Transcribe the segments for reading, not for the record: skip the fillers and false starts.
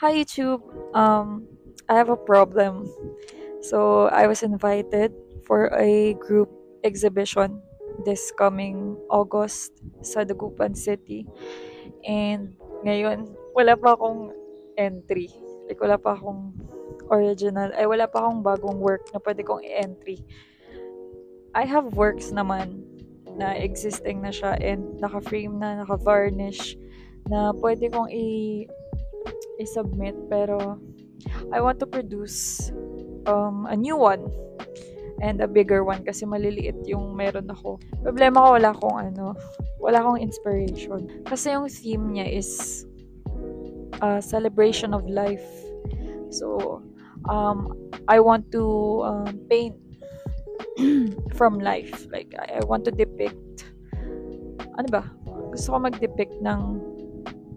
Hi YouTube. I have a problem. So I was invited for a group exhibition this coming August sa Dagupan City. And ngayon, wala pa akong entry. Like wala pa akong wala pa akong bagong work na pwede kong i-entry. I have works naman na existing na siya and naka-frame na, naka-varnish na pwede kong i-submit pero I want to produce a new one and a bigger one kasi maliliit yung meron ako. Problema ko wala akong inspiration. Kasi yung theme niya is celebration of life. So, I want to paint from life. Like, I want to depict, ano ba? Gusto ko mag-depict ng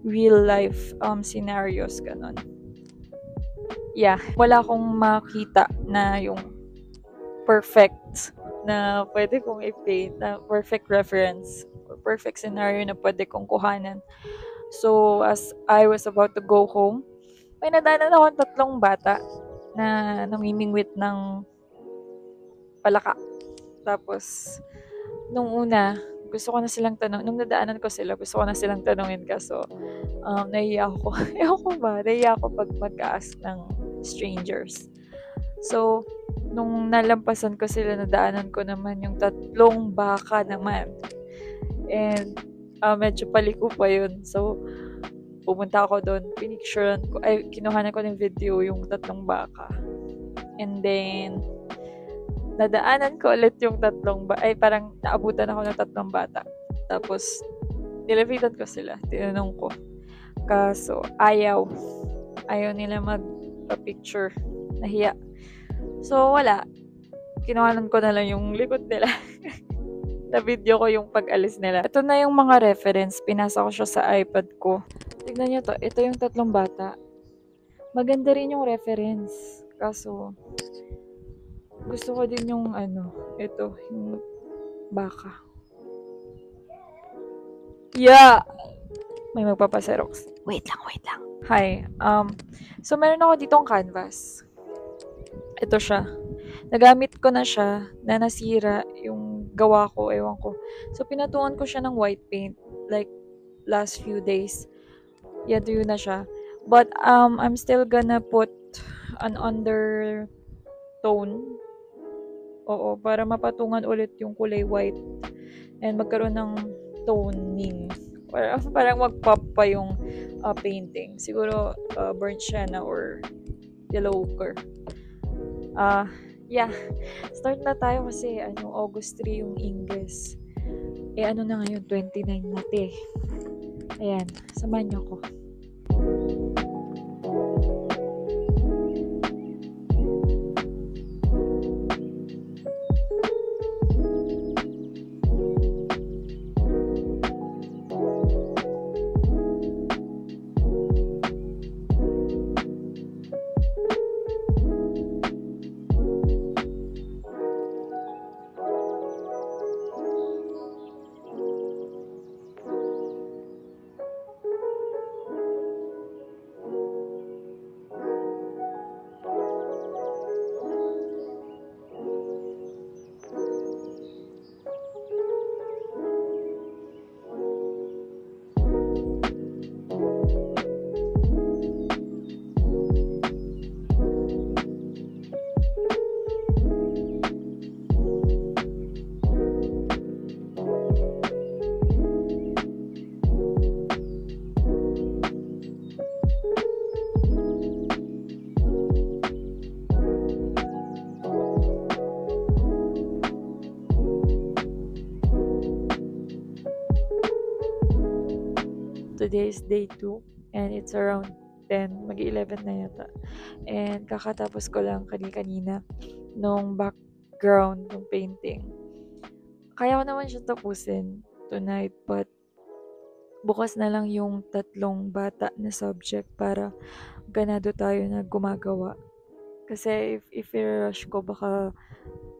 real life scenarios, ganon. Yeah, wala akong makita na yung perfect na pwede kong i-paint, na perfect reference or perfect scenario na pwede kong kuhanan. So, as I was about to go home, may nadaanan akong tatlong bata na namimingwit ng palaka. Tapos, nung una, nung nadaanan ko sila, gusto ko na silang tanungin kaso, nahiya ako. Ewan ko ba, nahiya ako pag mag-ask ng strangers. So, nung nalampasan ko sila, nadaanan ko naman yung tatlong baka naman. And, medyo paliko pa yun. So, pumunta ako doon, kinuhanan ko ng video yung tatlong baka. And then, nadaanan ko ulit yung parang naabutan ako ng tatlong bata. Tapos, nilapitan ko sila, tinanong ko. Kaso, ayaw nila magpa-picture, nahiya. So, wala. Kinuhanan ko na lang yung likod nila. Na-video ko yung pag-alis nila. Ito na yung mga reference. Pinasa ko siya sa iPad ko. Tignan nyo to. Ito yung tatlong bata. Maganda rin yung reference. Kaso, gusto ko din yung yung baka. Yeah! May magpapaserox. Wait lang. Hi. So meron ako ditong canvas. Ito siya. Nagamit ko na siya na nasira yung gawa ko, ewan ko. So pinatuan ko siya ng white paint like last few days. Yun na siya. But I'm still gonna put an undertone. Oo, para mapatungan ulit yung kulay white and magkaroon ng toning. Parang mag-pop pa yung painting. Siguro burnt sienna or yellow ochre. Yeah. Start na tayo kasi August 3 yung Ingles. Ano na ngayon, 29 na Ayan, samahan niyo ako. Today is day 2 and it's around 10, mag-11 na yata. And kakatapos ko lang kanina nung background ng painting. Kaya ko naman siya tapusin tonight but bukas na lang yung tatlong bata na subject para ganado tayo na gumagawa. Kasi if i-rush ko baka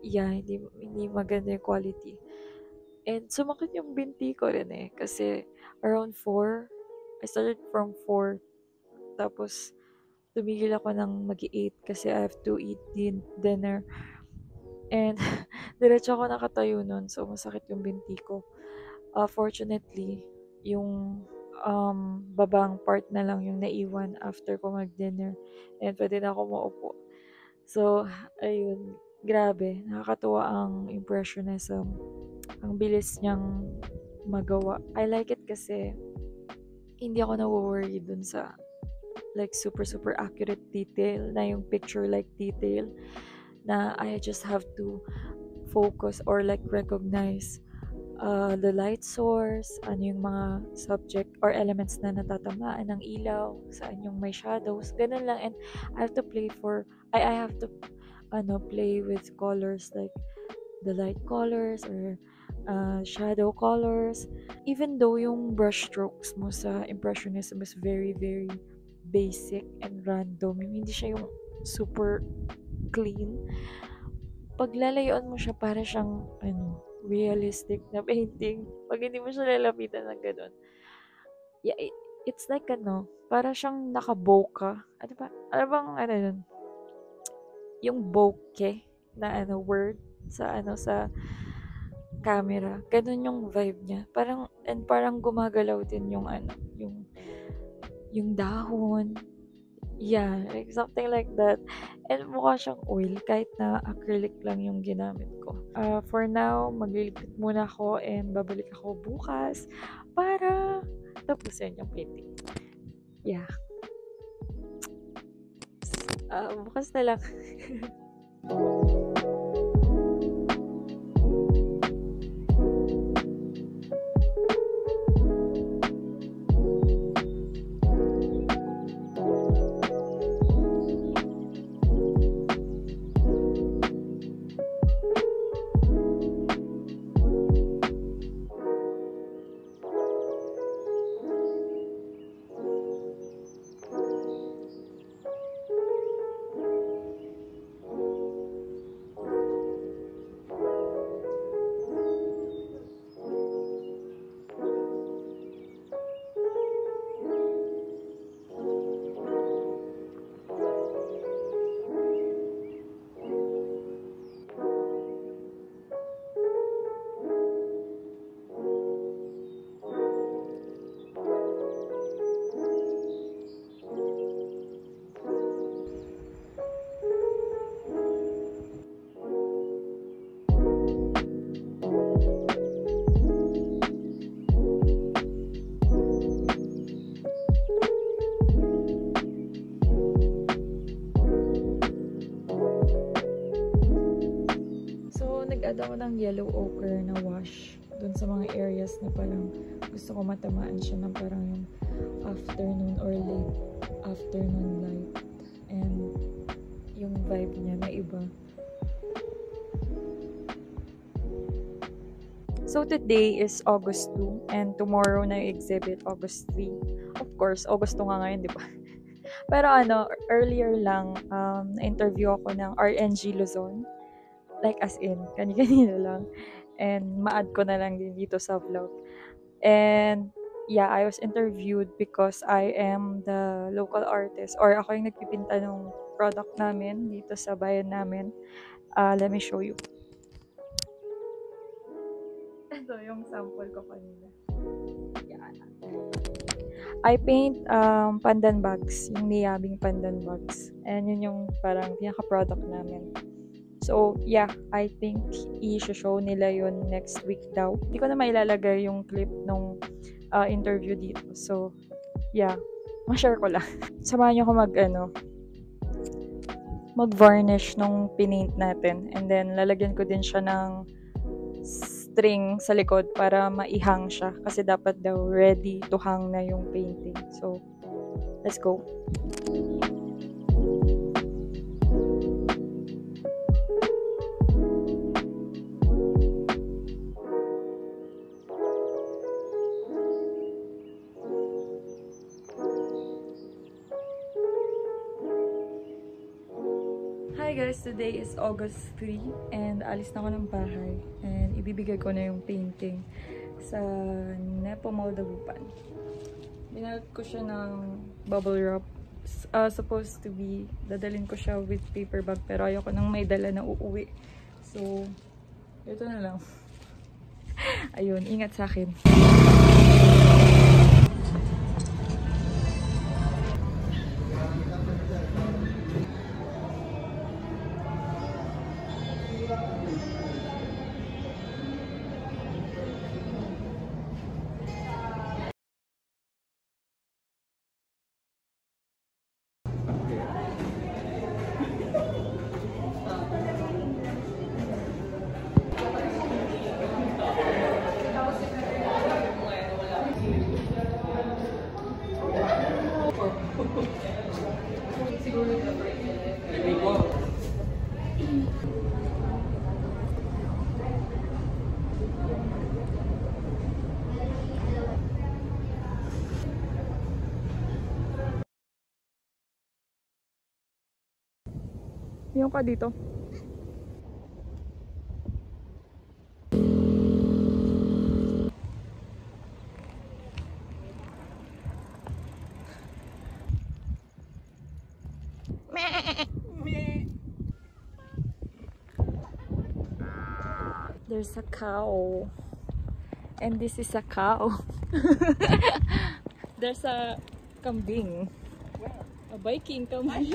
hindi maganda yung quality. And sumakit yung binti ko rin kasi around 4, I started from 4, tapos tumigil ako ng mag-8 kasi I have to eat dinner. And diretso ako nakatayo nun, so masakit yung binti ko. Fortunately, yung babang part na lang yung naiwan after ko mag-dinner. And pwede na ako maupo. So, ayun. Grabe. Nakakatuwa ang impressionism. Ang bilis niyang magawa. I like it kasi hindi ako na-worry dun sa like super accurate detail na yung picture like detail na I just have to focus or like recognize the light source, ano yung mga subject or elements na natatamaan ng ilaw, saan yung may shadows, ganun lang. And I have to I have to play with colors like the light colors or shadow colors. Even though yung brush strokes mo sa Impressionism is very basic and random, yung hindi siya yung super clean, paglalayuan mo siya para siyang realistic na painting. Pag hindi mo siya lalapitan ng gano'n. Yeah, it's like para siyang naka-bokeh. Ano ba? Ano bang yun? Yung bokeh na word sa sa camera. Ganun yung vibe niya. Parang gumagalaw din yung yung dahon. Yeah, like something like that. And mukha siyang oil kahit na acrylic lang yung ginamit ko. For now, magliligpit muna ako and babalik ako bukas para tapusin yung painting. Yeah. Bukas na lang. Nag-add ako ng yellow ochre na wash dun sa mga areas na parang gusto ko matamaan siya ng parang yung afternoon or late afternoon light. And yung vibe niya na iba. So today is August 2 and tomorrow na yung exhibit, August 3. Of course, August 2 nga ngayon, di ba? Pero earlier lang, na-interview ako ng RNG Luzon. Like as in, kanina lang. And ma-add ko na lang din dito sa vlog. And yeah, I was interviewed because I am the local artist or ako yung nagpipinta ng product namin dito sa bayan namin. Let me show you. Ito yung sample ko kanina. Yan. I paint pandan bags, yung niyabing pandan bags. And yun yung parang pinaka-product namin. So, yeah, I think i-show nila yun next week daw. Hindi ko na mailalagay yung clip nung interview dito. So, yeah, ma-share ko lang. Samahan nyo ko mag-varnish nung pinaint natin. And then, lalagyan ko din siya ng string sa likod para maihang siya. Kasi dapat daw ready to hang na yung painting. So, let's go. Hi guys, today is August 3 and alis na ako ng bahay and ibibigay ko na yung painting sa Nepo Mall Dagupan. Binalot ko siya ng bubble wrap supposed to be, dadalhin ko siya with paper bag, pero ayoko nang may dala na uuwi. So, ito na lang. Ayun, ingat sa akin. Yung ka dito. There's a cow. And this is a cow. There's a kambing. A Viking kambing.